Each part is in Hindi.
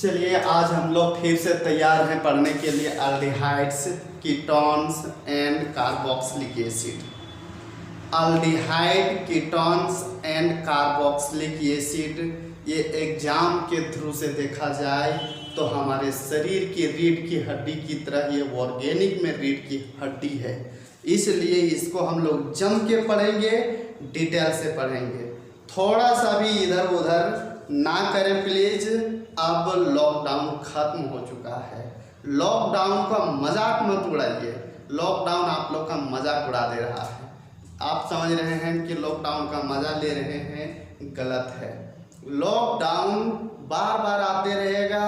चलिए आज हम लोग फिर से तैयार हैं पढ़ने के लिए aldehydes, ketones and carboxylic acid. Aldehyde, ketones and carboxylic acid ये एग्जाम के थ्रू से देखा जाए तो हमारे शरीर की रीढ़ की हड्डी की तरह ये ऑर्गेनिक में रीढ़ की हड्डी है, इसलिए इसको हम लोग जम के पढ़ेंगे, डिटेल से पढ़ेंगे। थोड़ा सा भी इधर उधर ना करें प्लीज। अब लॉकडाउन खत्म हो चुका है, लॉकडाउन का मजाक मत उड़ाइए। लॉकडाउन आप लोग का मजाक उड़ा दे रहा है। आप समझ रहे हैं कि लॉकडाउन का मजा ले रहे हैं, गलत है। लॉकडाउन बार बार आते रहेगा,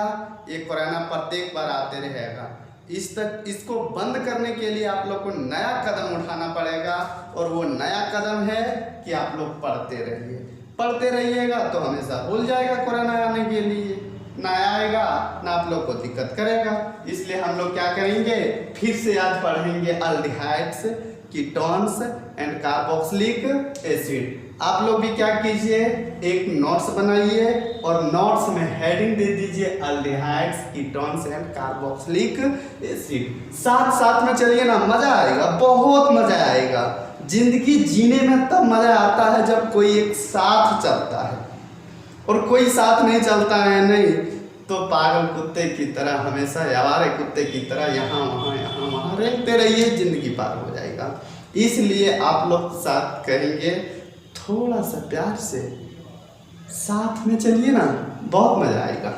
ये कोरोना प्रत्येक बार आते रहेगा। इसको बंद करने के लिए आप लोग को नया कदम उठाना पड़ेगा, और वो नया कदम है कि आप लोग पढ़ते रहिएगा तो हमेशा भूल जाएगा कोरोना आने के लिए, ना आएगा ना आप लोग को दिक्कत करेगा। इसलिए हम लोग क्या करेंगे, फिर से आज पढ़ेंगे aldehydes, ketones and carboxylic acid. आप लोग भी क्या कीजिए, एक नोट्स बनाइए और नोट्स में हेडिंग दे दीजिए aldehydes, ketones and carboxylic acid. साथ साथ में चलिए ना, मजा आएगा, बहुत मजा आएगा। जिंदगी जीने में तब मजा आता है जब कोई एक साथ चलता है, और कोई साथ नहीं चलता है नहीं तो पागल कुत्ते की तरह, हमेशा आवारे कुत्ते की तरह यहाँ वहाँ रेंगते रहिए, जिंदगी पार हो जाएगा। इसलिए आप लोग साथ करेंगे, थोड़ा सा प्यार से साथ में चलिए ना, बहुत मजा आएगा।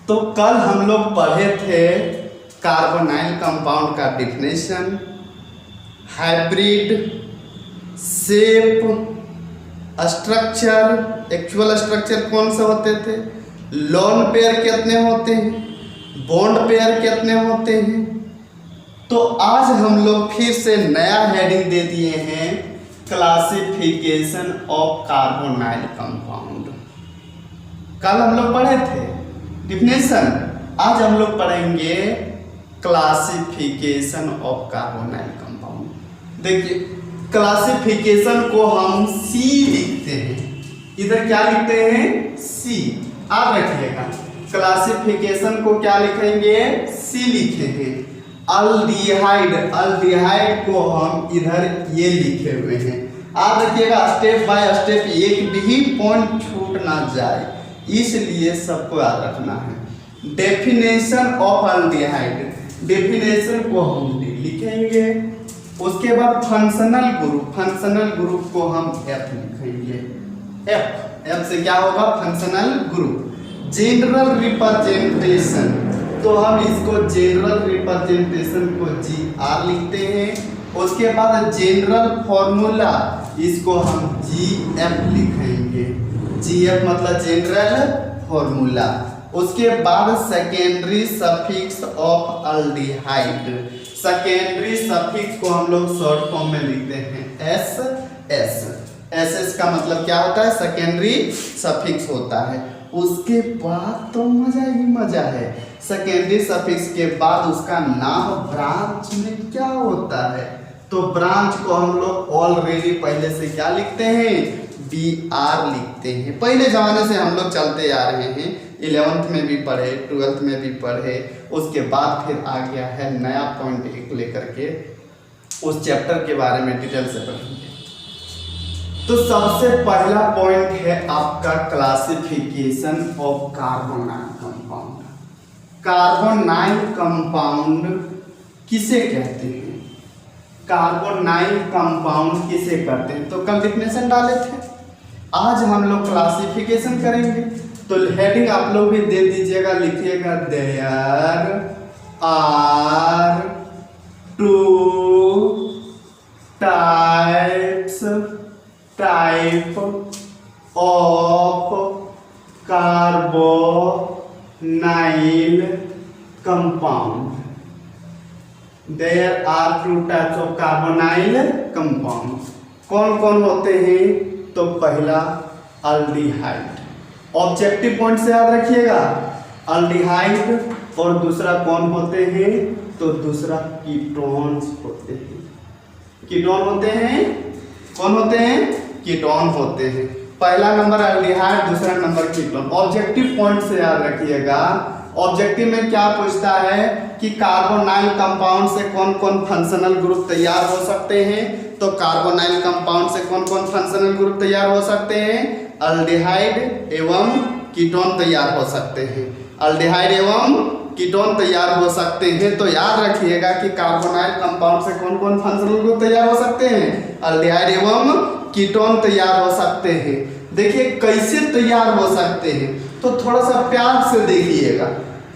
तो कल हम लोग पढ़े थे कार्बोनाइल कंपाउंड का definition, hybrid, shape, structure, actual structure कौन से होते थे, लोन पेयर कितने होते हैं, बॉन्ड पेयर कितने होते हैं। तो आज हम लोग फिर से नया हेडिंग दे दिए हैं, क्लासिफिकेशन ऑफ कार्बोनाइल कंपाउंड। कल हम लोग पढ़े थे डिफिनेशन, आज हम लोग पढ़ेंगे क्लासिफिकेशन ऑफ कार्बोनाइल कंपाउंड। देखिए, क्लासिफिकेशन को हम सी लिखते हैं, इधर क्या लिखते हैं, सी। आप रखिएगा, क्लासिफिकेशन को क्या लिखेंगे, सी लिखे हैं। अल्डिहाइड को हम इधर ये लिखे हुए हैं। आप रखिएगा, स्टेप बाय स्टेप एक भी पॉइंट छूट ना जाए, इसलिए सबको याद रखना है। डेफिनेशन ऑफ अल्डिहाइड, डेफिनेशन को हम लिखेंगे। उसके बाद फंक्शनल ग्रुप को हम एफ लिखेंगे। एफ से क्या होगा, फंक्शनल ग्रुप। जनरल रिप्रेजेंटेशन, तो हम इसको जनरल रिप्रेजेंटेशन को GR लिखते हैं। उसके बाद जनरल फॉर्मूला, इसको हम GF लिखेंगे। GF मतलब जनरल फॉर्मूला। उसके बाद secondary suffix of aldehyde, secondary suffix को हम लोग शॉर्ट फॉर्म में लिखते हैं SS का मतलब क्या होता है, सेकेंडरी सफिक्स होता है। उसके बाद तो मजा ही मजा है, सेकेंडरी सफिक्स के बाद उसका नाम ब्रांच में क्या होता है, तो ब्रांच को हम लोग ऑलरेडी पहले से क्या लिखते हैं, BR लिखते हैं। पहले जमाने से हम लोग चलते आ रहे हैं, 11th में भी पढ़े, 12th में भी पढ़े। उसके बाद फिर आ गया है नया पॉइंट एक लेकर के, उस चैप्टर के बारे में डिटेल से पढ़ेंगे। तो सबसे पहला पॉइंट है आपका classification of carbonyl compound. Carbonyl compound किसे कहते हैं, कार्बोनाइल कंपाउंड किसे कहते हैं, तो कल डिफिनेशन डाले थे, आज हम लोग क्लासिफिकेशन करेंगे। तो हेडिंग आप लोग भी दे दीजिएगा, लिखिएगा, there are 2 type of carbonyl compound. There are 2 types of carbonyl compound. कौन कौन होते हैं, तो पहला अल्डिहाइड, ऑब्जेक्टिव पॉइंट से याद रखिएगा, अल्डिहाइड। और दूसरा कौन होते हैं, तो दूसरा कीटोन्स होते हैं। कीटोन होते हैं, कौन होते हैं, कीटोन होते हैं। पहला नंबर एल्डिहाइड, दूसरा नंबर कीटोन। ऑब्जेक्टिव पॉइंट से याद रखिएगा, ऑब्जेक्टिव में क्या पूछता है कि कार्बोनाइल कंपाउंड से कौन कौन फंक्शनल ग्रुप तैयार हो सकते हैं। तो कार्बोनाइल कंपाउंड से कौन कौन फंक्शनल ग्रुप तैयार हो सकते हैं, अल्डिहाइड एवं कीटोन तैयार हो सकते हैं, अल्डिहाइड एवं कीटोन तैयार हो सकते हैं। तो याद रखिएगा कि कार्बोनाइल कंपाउंड से कौन कौन फंक्शनल ग्रुप तैयार हो सकते हैं, अल्डिहाइड एवं कीटोन तैयार हो सकते हैं। देखिए कैसे तैयार हो सकते हैं, तो थोड़ा सा प्यार से देखिएगा।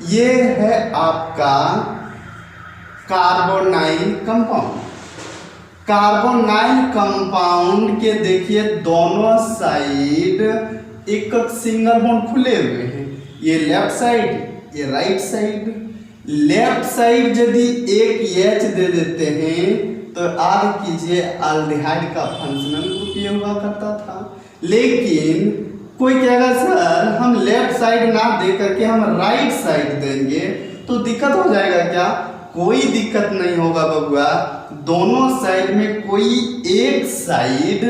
ये है आपका कार्बोनाइल कंपाउंड। कार्बोनाइल कंपाउंड के देखिए दोनों साइड एक सिंगल बॉन्ड खुले हुए हैं, ये लेफ्ट साइड, ये राइट साइड। लेफ्ट साइड यदि एक H दे देते हैं तो याद कीजिए अल्डिहाइड का फंक्शनल ग्रुप ये हुआ करता था। लेकिन कोई कहेगा सर हम लेफ्ट साइड ना दे करके हम राइट साइड देंगे तो दिक्कत हो जाएगा क्या? कोई दिक्कत नहीं होगा बबुआ, दोनों साइड में कोई एक साइड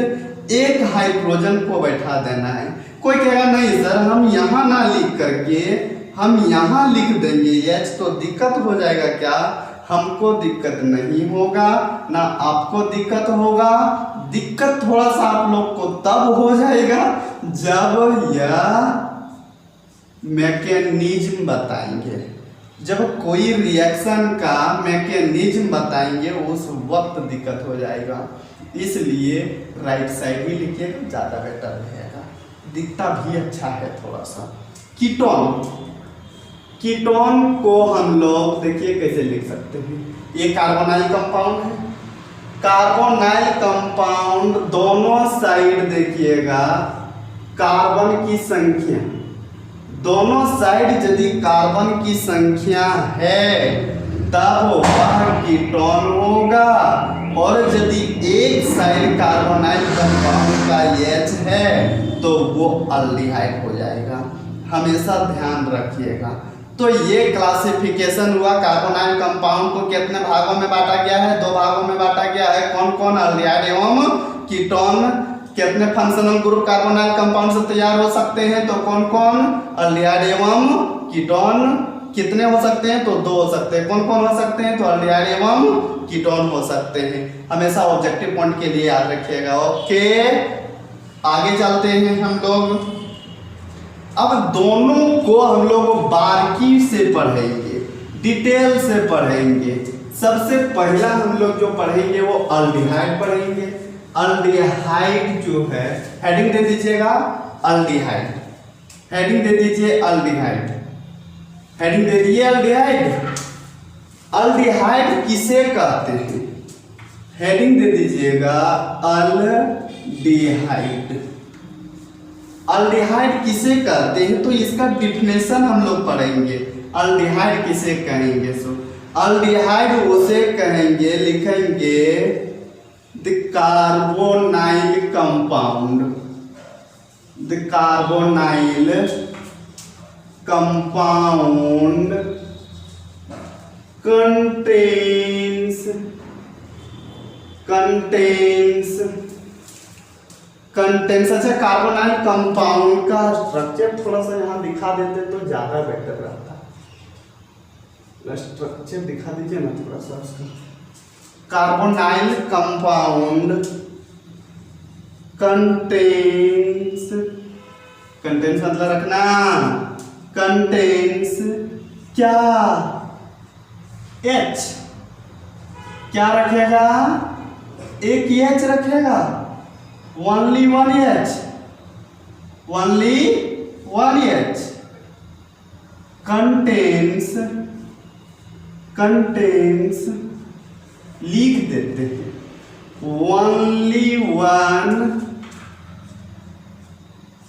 एक हाइड्रोजन को बैठा देना है। कोई कहेगा नहीं सर हम यहाँ ना लिख करके हम यहाँ लिख देंगे H, तो दिक्कत हो जाएगा क्या? हमको दिक्कत नहीं होगा ना आपको दिक्कत होगा। दिक्कत थोड़ा सा आप लोग को तब हो जाएगा जब यह मैकेनिज्म बताएंगे, जब कोई रिएक्शन का मैकेनिज्म बताएंगे उस वक्त दिक्कत हो जाएगा। इसलिए राइट साइड ही लिखिएगा, ज़्यादा बेटर रहेगा, दिखता भी अच्छा है थोड़ा सा। कीटोन, कीटोन को हम लोग देखिए कैसे लिख सकते हैं। ये कार्बोनाइल कंपाउंड है, कार्बोनाइल कंपाउंड दोनों साइड देखिएगा कार्बन की संख्या, दोनों साइड यदि कार्बन की संख्या है तब वह कीटोन होगा, और यदि एक साइड कार्बोनाइल कंपाउंड का H है तो वो अल्डिहाइड हो जाएगा। हमेशा ध्यान रखिएगा। तो ये क्लासिफिकेशन हुआ कार्बोनाइल कंपाउंड को कितने भागों में बांटा गया है, दो भागों में बांटा गया है। कौन कौन? अल्डिहाइड एवं कीटोन। कितने फंक्शनल ग्रुप कार्बोनाइल कंपाउंड से तैयार हो सकते हैं, तो कौन कौन? अल्डिहाइड एवं कीटोन। कितने हो सकते हैं? तो दो हो सकते हैं। कौन कौन हो सकते हैं? तो अल्डिहाइड एवं कीटोन हो सकते हैं। हमेशा ऑब्जेक्टिव पॉइंट के लिए याद रखिएगा। ओके, आगे चलते हैं हम लोग। अब दोनों को हम लोग बारीकी से पढ़ेंगे, डिटेल से पढ़ेंगे। सबसे पहला हम लोग जो पढ़ेंगे वो अल्डिहाइड पढ़ेंगे। अल्डिहाइड जो है, हेडिंग दे दीजिएगा अल्डिहाइड, हेडिंग दे दीजिए अल्डिहाइड, हेडिंग दे दीजिए अल्डिहाइड। अल्डिहाइड किसे कहते हैं? हेडिंग दे दीजिएगा अल्डिहाइड। अल्डिहाइड किसे कहते हैं तो इसका डिफिनेशन हम लोग पढ़ेंगे। अल्डिहाइड किसे कहेंगे? सो अल्डिहाइड उसे कहेंगे, लिखेंगे the carbonyl compound, the carbonyl compound contains. अच्छा, कार्बोनाइल कंपाउंड का स्ट्रक्चर थोड़ा सा यहाँ दिखा देते तो ज्यादा बेटर रहता। स्ट्रक्चर दिखा दीजिए ना थोड़ा सा उसका। कार्बोनाइल कंपाउंड कंटेन्स, कंटेन्स मतलब रखना, कंटेन्स क्या? H। क्या रखेगा? एक H रखेगा, only one H, only one H। Contains, contains लिख देते हैं ओनली वन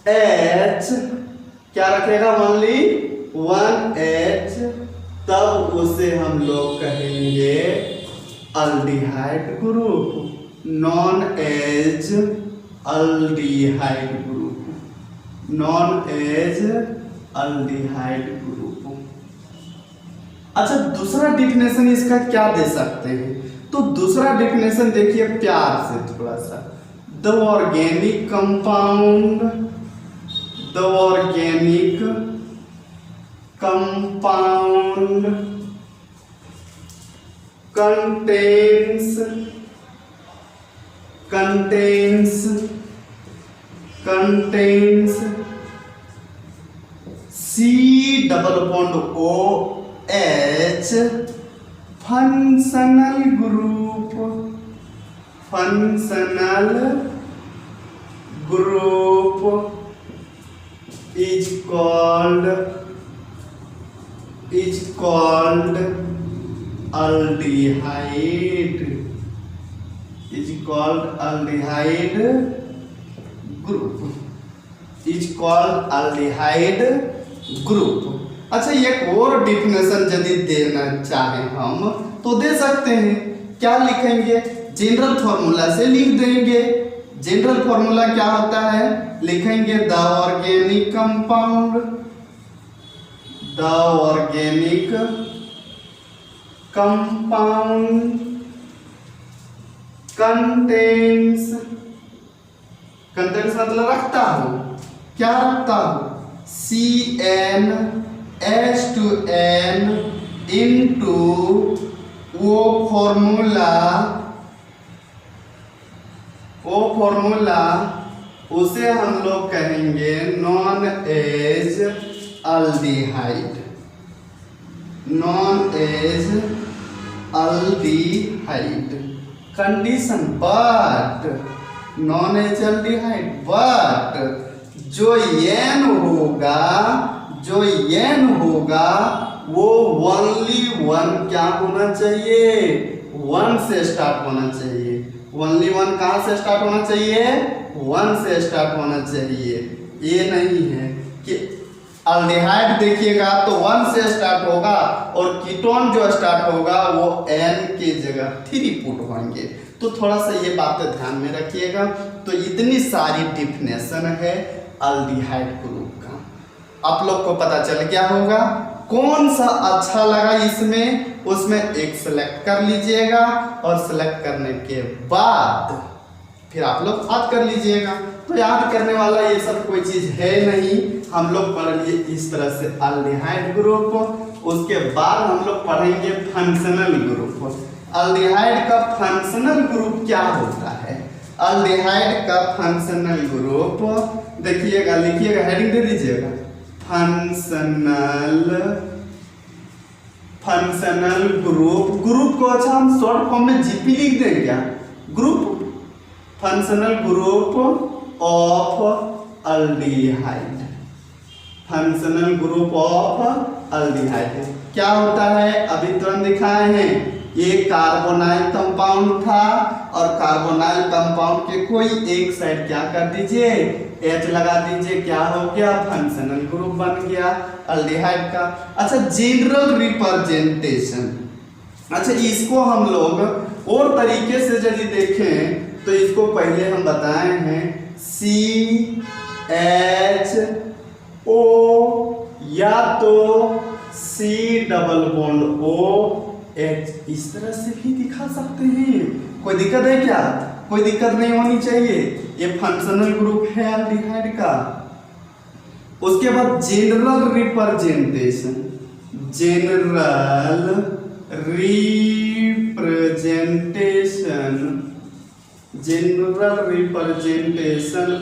H। क्या रखेगा? Only one H। तब उसे हम लोग कहेंगे aldehyde group, known as aldehyde group, known as aldehyde group. अच्छा, दूसरा डिफिनेशन इसका क्या दे सकते हैं? तो दूसरा डिफिनेशन देखिए प्यार से थोड़ा सा। the organic compound contains C double bond OH functional group is called aldehyde group। अच्छा, एक और डिफिनेशन यदि देना चाहें हम तो दे सकते हैं। क्या लिखेंगे? जनरल फॉर्मूला से लिख देंगे। जनरल फॉर्मूला क्या होता है? लिखेंगे द ऑर्गेनिक कंपाउंड कंटेन्स मतलब रखता हूं। क्या रखता हूं? CnH2n इनटू वो फॉर्मूला उसे हम लोग कहेंगे non as aldehyde. Condition but non as aldehyde, but जो n होगा वो ओनली वन क्या होना चाहिए? 1 से स्टार्ट होना चाहिए। ओनली वन कहाँ से स्टार्ट होना चाहिए? 1 से स्टार्ट होना चाहिए। ये नहीं है कि अल्डिहाइड देखिएगा तो 1 से स्टार्ट होगा और कीटोन जो स्टार्ट होगा वो n की जगह 3 पुट होंगे। तो थोड़ा सा ये बात ध्यान में रखिएगा। तो इतनी सारी डिफिनेशन है अल्डिहाइड ग्रुप का। आप लोग को पता चल गया होगा कौन सा अच्छा लगा इसमें, उसमें एक सेलेक्ट कर लीजिएगा और सेलेक्ट करने के बाद फिर आप लोग याद कर लीजिएगा। तो याद करने वाला ये सब कोई चीज है नहीं। हम लोग पढ़ेंगे इस तरह से अल्डिहाइड ग्रुप, उसके बाद हम लोग पढ़ेंगे फंक्शनल ग्रुप। अल्डिहाइड का फंक्शनल ग्रुप क्या होता है? अल्डिहाइड का फंक्शनल ग्रुप देखिएगा, लिखिएगा, हेडिंग दे दीजिएगा, फंक्शनल ग्रुप को अच्छा हम शॉर्ट फॉर्म में जीपी लिख दें क्या? Group functional group of aldehyde. Functional group of aldehyde क्या होता है? अभी तुरंत दिखाए हैं। ये कार्बोनाइल कंपाउंड था और कार्बोनाइल कंपाउंड के कोई एक साइड क्या कर दीजिए? H लगा दीजिए। क्या हो गया? फंक्शनल ग्रुप बन गया अल्डिहाइड का। अच्छा, जनरल रिप्रेजेंटेशन। अच्छा, इसको हम लोग और तरीके से यदि देखें तो इसको पहले हम बताए हैं CHO या तो C डबल बॉन्ड OH, इस तरह से भी दिखा सकते हैं। कोई दिक्कत है क्या? कोई दिक्कत नहीं होनी चाहिए। ये फंक्शनल ग्रुप है अल्डिहाइड का। उसके बाद general representation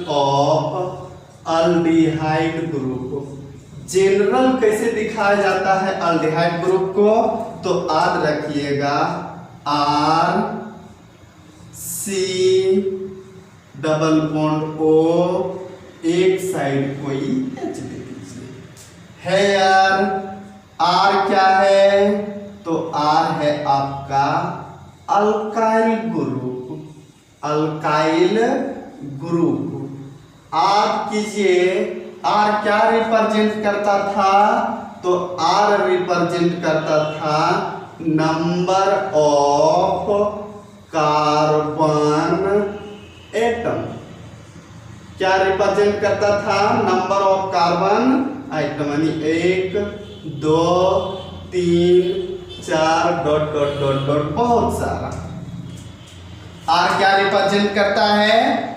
of aldehyde group. General कैसे दिखाया जाता है अल्डिहाइड ग्रुप को? तो याद रखिएगा RC डबल बॉन्ड O, एक साइड कोई H दे दीजिए। है यार, R क्या है? तो R है आपका अल्काइल ग्रुप। आप कीजिए, R क्या रिप्रेजेंट करता था? तो R रिप्रेजेंट करता था नंबर ऑफ कार्बन एटम। क्या रिप्रेजेंट करता था? नंबर ऑफ कार्बन आइटम, यानी 1 2 3 4 डॉट डॉट डॉट डॉट बहुत सारा। R क्या रिप्रेजेंट करता है?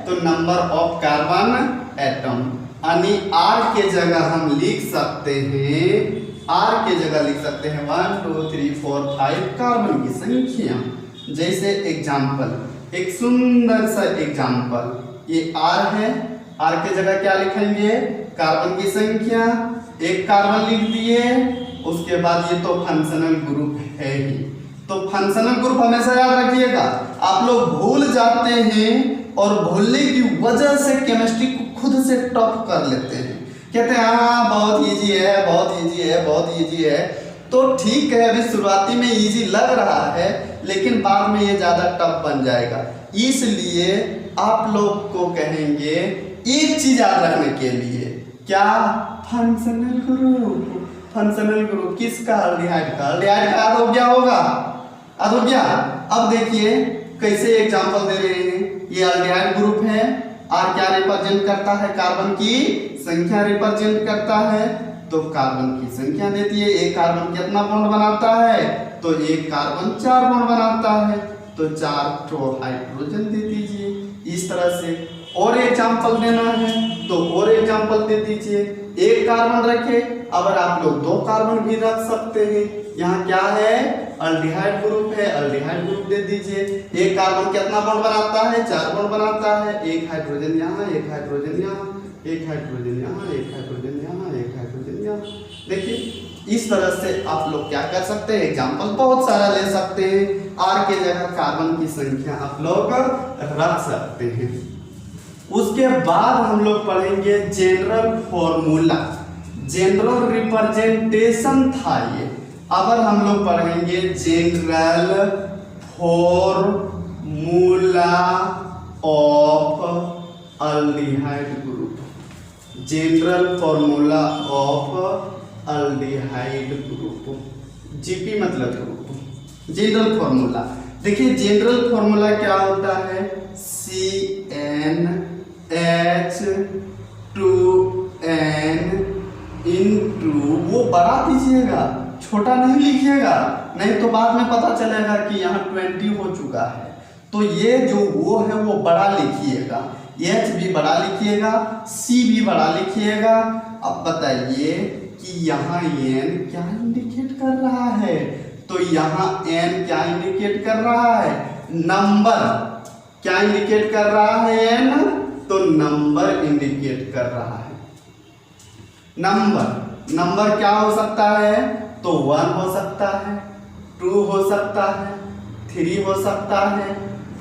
तो नंबर ऑफ कार्बन एटम, यानी R के जगह हम लिख सकते हैं, R के जगह लिख सकते हैं 1 2 3 4 5 कार्बन की संख्या। जैसे एग्जाम्पल, एक सुंदर सा एग्जाम्पल, ये R है, R के जगह क्या लिखेंगे, कार्बन की संख्या, एक कार्बन लिख दिए। उसके बाद ये तो फंक्शनल ग्रुप है ही, तो फंक्शनल ग्रुप हमेशा याद रखिएगा। आप लोग भूल जाते हैं और भूलने की वजह से केमिस्ट्री को खुद से टॉप कर लेते हैं, कहते हैं हाँ बहुत इजी है, बहुत इजी है, बहुत इजी है। तो ठीक है, अभी शुरुआती में इजी लग रहा है, लेकिन बाद में ये ज़्यादा टफ बन जाएगा। इसलिए आप लोग को कहेंगे एक चीज याद रखने के लिए, क्या, फंक्शनल ग्रुप। फंक्शनल ग्रुप किसका, अल्डिहाइड का। अल्डिहाइड का याद हो गया होगा, याद हो गया। अब देखिए कैसे एग्जांपल दे रहे हैं, ये अल्डिहाइड ग्रुप है, R क्या रिप्रेजेंट करता है, कार्बन की संख्या रिप्रेजेंट करता है, तो कार्बन की संख्या देती है। एक कार्बन कितना बॉन्ड बनाता है, तो एक कार्बन 4 बॉन्ड बनाता है, तो 4 हाइड्रोजन दे दीजिए। इस तरह से और एग्जांपल देना है तो और एग्जांपल दे दीजिए। एक कार्बन रखे, अगर आप लोग 2 कार्बन भी रख सकते हैं। यहाँ क्या है, अल्डिहाइड ग्रुप है, अल्डिहाइड ग्रुप दे दीजिए। एक कार्बन कितना बॉन्ड बनाता है, 4 बॉन्ड बनाता है, एक हाइड्रोजन यहाँ, एक हाइड्रोजन यहाँ, एक हाइड्रोजन यहाँ, एक हाइड्रोजन यहाँ, एक हाइड्रोजन यहाँ। देखिए इस तरह से आप लोग क्या कर सकते हैं, एग्जांपल बहुत सारा ले सकते हैं। R के जगह कार्बन की संख्या आप लोग रख सकते हैं। उसके बाद हम लोग पढ़ेंगे जनरल फॉर्मूला, जनरल रिप्रेजेंटेशन था ये। अगर हम लोग पढ़ेंगे general formula of aldehyde group, general formula of aldehyde group, GP मतलब ग्रुप। जनरल फॉर्मूला देखिए, जनरल फॉर्मूला क्या होता है, CnH2n इंटू, वो बड़ा दीजिएगा, छोटा नहीं लिखिएगा, नहीं तो बाद में पता चलेगा कि यहाँ 20 हो चुका है। तो ये जो वो है वो बड़ा लिखिएगा, H भी बड़ा लिखिएगा, C भी बड़ा लिखिएगा। अब बताइए कि यहाँ N क्या इंडिकेट कर रहा है, तो यहाँ N क्या इंडिकेट कर रहा है, नंबर क्या इंडिकेट कर रहा है, N तो नंबर इंडिकेट कर रहा है। नंबर क्या हो सकता है, तो 1 हो सकता है, 2 हो सकता है, 3 हो सकता है,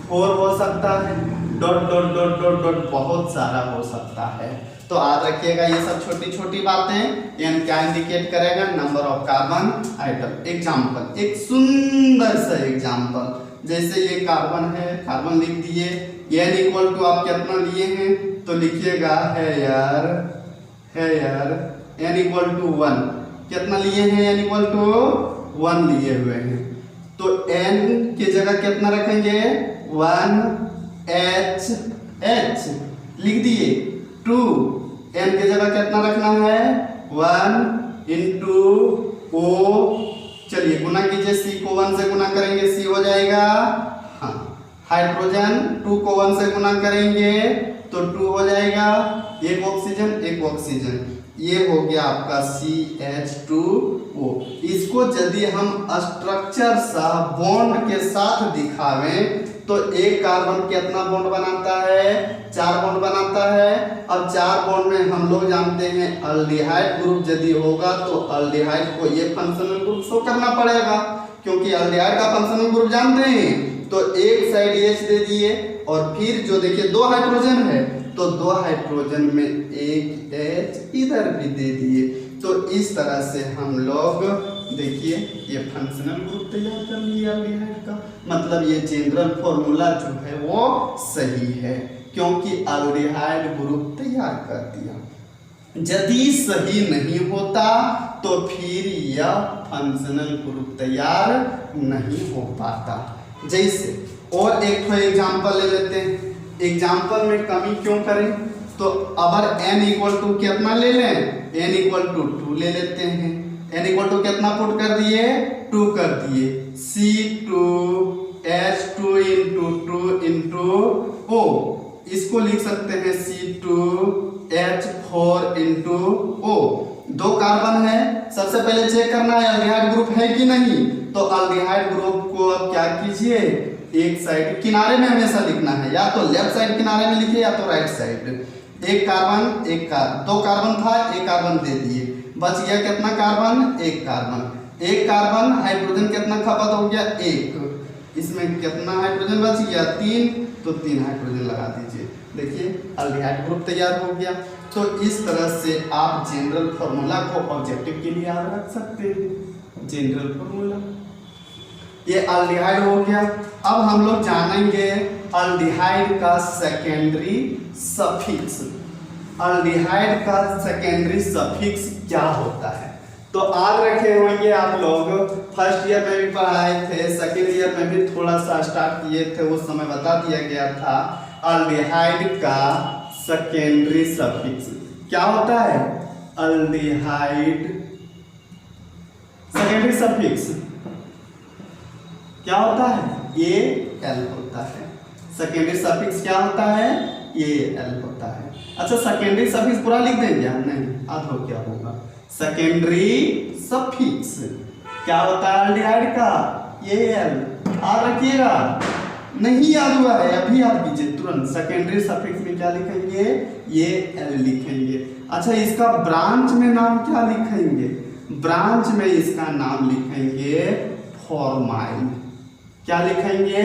4 हो सकता है, dot dot dot dot dot बहुत सारा हो सकता है। तो याद रखिएगा ये सब छोटी छोटी बातें। एन क्या इंडिकेट करेगा, number of carbon atom. Example, एक सुंदर सा एग्जाम्पल, जैसे ये कार्बन है, कार्बन लिख दिए, एन इक्वल टू आप कितना लिए हैं, तो लिखिएगा है यार एन इक्वल टू 1, कितना लिए हैं, एन इक्वल टू 1 लिए हुए हैं। तो एन की जगह कितना रखेंगे, 1 लिख दिए, 2 एन की जगह कितना रखना है, 1 इंटू ओ, चलिए गुना कीजिए, सी को 1 से गुना करेंगे सी हो जाएगा, हाँ हाइड्रोजन 2 को 1 से गुना करेंगे तो 2 हो जाएगा, एक ऑक्सीजन, ये हो गया आपका CH2O। इसको यदि हम स्ट्रक्चर सा बॉन्ड के साथ दिखावें तो एक कार्बन कितना बॉन्ड बनाता है, 4 बॉन्ड बनाता है। अब 4 बॉन्ड में हम लोग जानते हैं अल्डिहाइड ग्रुप यदि होगा तो अल्डिहाइड को ये फंक्शनल ग्रुप शो करना पड़ेगा, क्योंकि अल्डिहाइड का फंक्शनल ग्रुप जानते हैं। तो एक साइड H दे दिए और फिर जो देखिए 2 हाइड्रोजन है तो 2 हाइड्रोजन में एक H इधर भी दे दिए। तो इस तरह से हम लोग देखिए ये फंक्शनल ग्रुप तैयार कर लिया अल्डिहाइड का। मतलब ये जनरल फॉर्मूला जो है वो सही है, क्योंकि अल्डिहाइड ग्रुप तैयार कर दिया। यदि सही नहीं होता तो फिर यह फंक्शनल ग्रुप तैयार नहीं हो पाता। जैसे और एक एग्जाम्पल ले लेते हैं, एग्जाम्पल में कमी क्यों करें, तो अगर n इक्वल टू कितना ले लें, n इक्वल टू 2 ले लेते हैं। n इक्वल टू कितना पुट कर दिए, 2 कर दिए, C2H2 इंटू 2 इंटू O, इसको लिख सकते हैं C2H4 इंटू O। 2 कार्बन है, सबसे पहले चेक करना है अल्डिहाइड ग्रुप है कि नहीं। तो अल्डिहाइड ग्रुप को अब क्या कीजिए, एक साइड किनारे में हमेशा लिखना है, या तो लेफ्ट साइड किनारे में लिखिए या तो राइट साइड। 1 कार्बन 2 कार्बन था, 1 कार्बन दे दिए, बच गया कितना कार्बन, 1 कार्बन। 1 कार्बन हाइड्रोजन कितना खपत हो गया, 1। इसमें कितना हाइड्रोजन बच गया, 3, तो 3 हाइड्रोजन लगा दीजिए। देखिए अल्डिहाइड ग्रुप तैयार हो गया। तो इस तरह से आप जनरल फॉर्मूला को ऑब्जेक्टिव के लिए याद रख सकते हैं। जनरल फॉर्मूला ये अल्डिहाइड हो गया। अब हम लोग जानेंगे अल्डिहाइड का सेकेंडरी सफिक्स। अल्डिहाइड का सेकेंडरी सफिक्स क्या होता है, तो याद रखे होंगे आप लोग, फर्स्ट ईयर में भी पढ़ाए थे, सेकेंड ईयर में भी थोड़ा सा स्टार्ट किए थे, उस समय बता दिया गया था अल्डिहाइड का सेकेंडरी सफिक्स क्या होता है। अल्डिहाइड सेकेंडरी सफिक्स क्या होता है, AL होता है। सेकेंडरी सफिक्स क्या होता है, AL होता है। अच्छा सेकेंडरी सफिक्स पूरा लिख देंगे हम, नहीं आधो क्या होगा। सेकेंडरी सफिक्स क्या होता है अल्डिहाइड का, AL। याद रखिएगा, नहीं याद हुआ है अभी याद कीजिए तुरंत। सेकेंडरी सफिक्स में क्या लिखेंगे, AL लिखेंगे। अच्छा इसका ब्रांच में नाम क्या लिखेंगे, ब्रांच में इसका नाम लिखेंगे फॉर्माइल। क्या लिखेंगे,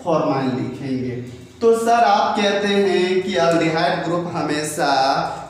फॉर्माइल लिखेंगे। तो सर आप कहते हैं कि अल्डिहाइड ग्रुप हमेशा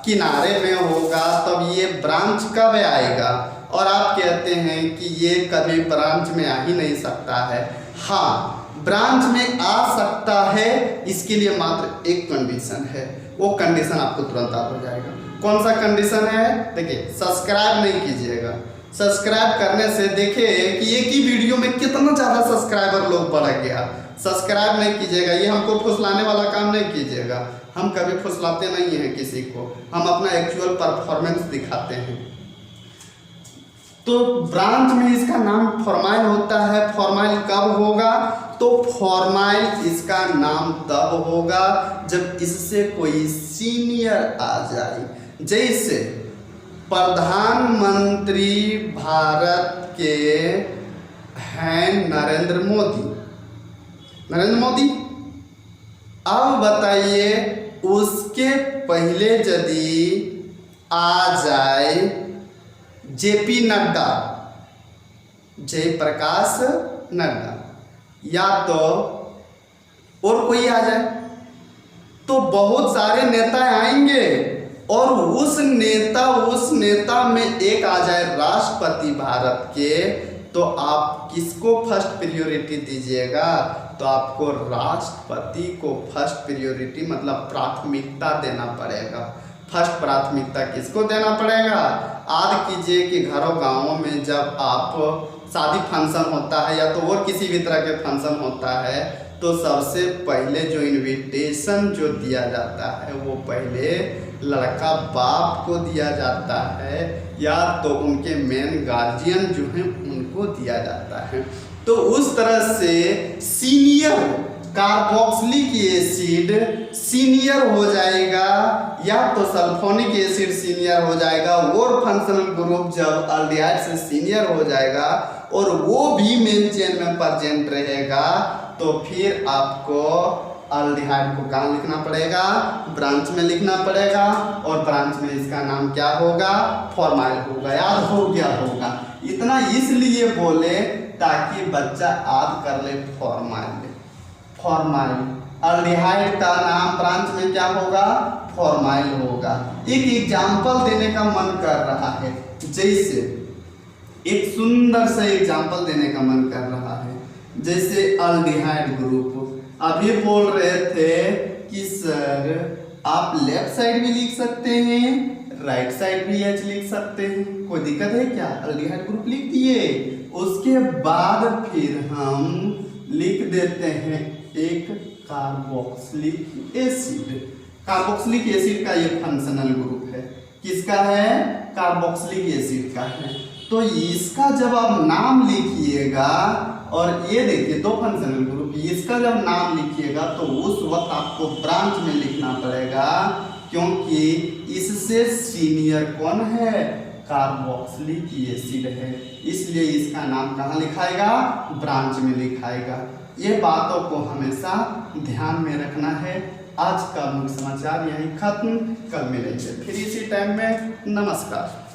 किनारे में होगा, तब ये ब्रांच कब आएगा, और आप कहते हैं कि ये कभी ब्रांच में आ ही नहीं सकता है। हाँ ब्रांच में आ सकता है, इसके लिए मात्र एक कंडीशन है, वो कंडीशन आपको तुरंत याद हो जाएगा। कौन सा कंडीशन है, देखिए सब्सक्राइब नहीं कीजिएगा। सब्सक्राइब करने से देखिए कि एक ही वीडियो में कितना ज़्यादा सब्सक्राइबर लोग बढ़ गया। सब्सक्राइब नहीं कीजिएगा, ये हमको फुसलाने वाला काम नहीं कीजिएगा। हम कभी फुसलाते नहीं हैं किसी को, हम अपना एक्चुअल परफॉर्मेंस दिखाते हैं। तो ब्रांच में इसका नाम फॉर्माइल होता है। फॉर्माइल कब होगा, तो फॉर्माइल इसका नाम तब होगा जब इससे कोई सीनियर आ जाए। जैसे प्रधानमंत्री भारत के हैं नरेंद्र मोदी। अब बताइए उसके पहले यदि आ जाए JP नड्डा, जयप्रकाश नड्डा, या तो और कोई आ जाए, तो बहुत सारे नेता आएंगे और उस नेता में एक आ जाए राष्ट्रपति भारत के, तो आप किसको फर्स्ट प्रायोरिटी दीजिएगा, तो आपको राष्ट्रपति को फर्स्ट प्रायोरिटी मतलब प्राथमिकता देना पड़ेगा। फर्स्ट प्राथमिकता किसको देना पड़ेगा, याद कीजिए कि घरों गांवों में जब आप शादी फंक्शन होता है या तो और किसी भी तरह के फंक्शन होता है, तो सबसे पहले जो इनविटेशन जो दिया जाता है वो पहले लड़का बाप को दिया जाता है, या तो उनके मेन गार्जियन जो हैं उनको दिया जाता है। तो उस तरह से सीनियर कार्बोक्सिलिक एसिड सीनियर हो जाएगा, या तो सल्फोनिक एसिड सीनियर हो जाएगा। और फंक्शनल ग्रुप जब अल्डिहाइड से सीनियर हो जाएगा और वो भी मेन चेन में प्रेजेंट रहेगा, तो फिर आपको अल्डिहाइड को कहाँ लिखना पड़ेगा, ब्रांच में लिखना पड़ेगा, और ब्रांच में इसका नाम क्या होगा, फॉर्माइल होगा। याद हो गया होगा, इतना इसलिए बोले ताकि बच्चा याद कर ले। फॉर्माइल अल्डिहाइड का नाम ब्रांच में क्या होगा, फॉर्माइल होगा। एक एग्जाम्पल देने का मन कर रहा है, जैसे एक सुंदर सा एग्जाम्पल देने का मन कर रहा है, जैसे अल्डिहाइड ग्रुप। अभी बोल रहे थे कि सर आप लेफ्ट साइड भी लिख सकते हैं, राइट साइड भी H लिख सकते हैं, कोई दिक्कत है क्या, अल्डिहाइड ग्रुप लिख दिए। उसके बाद फिर हम लिख देते हैं एक कार्बोक्सिलिक एसिड। कार्बोक्सिलिक एसिड का ये फंक्शनल ग्रुप है, किसका है, कार्बोक्सिलिक एसिड का है। तो इसका जब आप नाम लिखिएगा और ये देखिए दो फंक्शनल ग्रुप, इसका जब नाम लिखिएगा तो उस वक्त आपको ब्रांच में लिखना पड़ेगा, क्योंकि इससे सीनियर कौन है, कार्बोक्सिलिक एसिड है, इसलिए इसका नाम कहाँ लिखाएगा, ब्रांच में लिखाएगा। ये बातों को हमेशा ध्यान में रखना है। आज का मुख्य समाचार यहीं खत्म, कल मिलेंगे फिर इसी टाइम में। नमस्कार।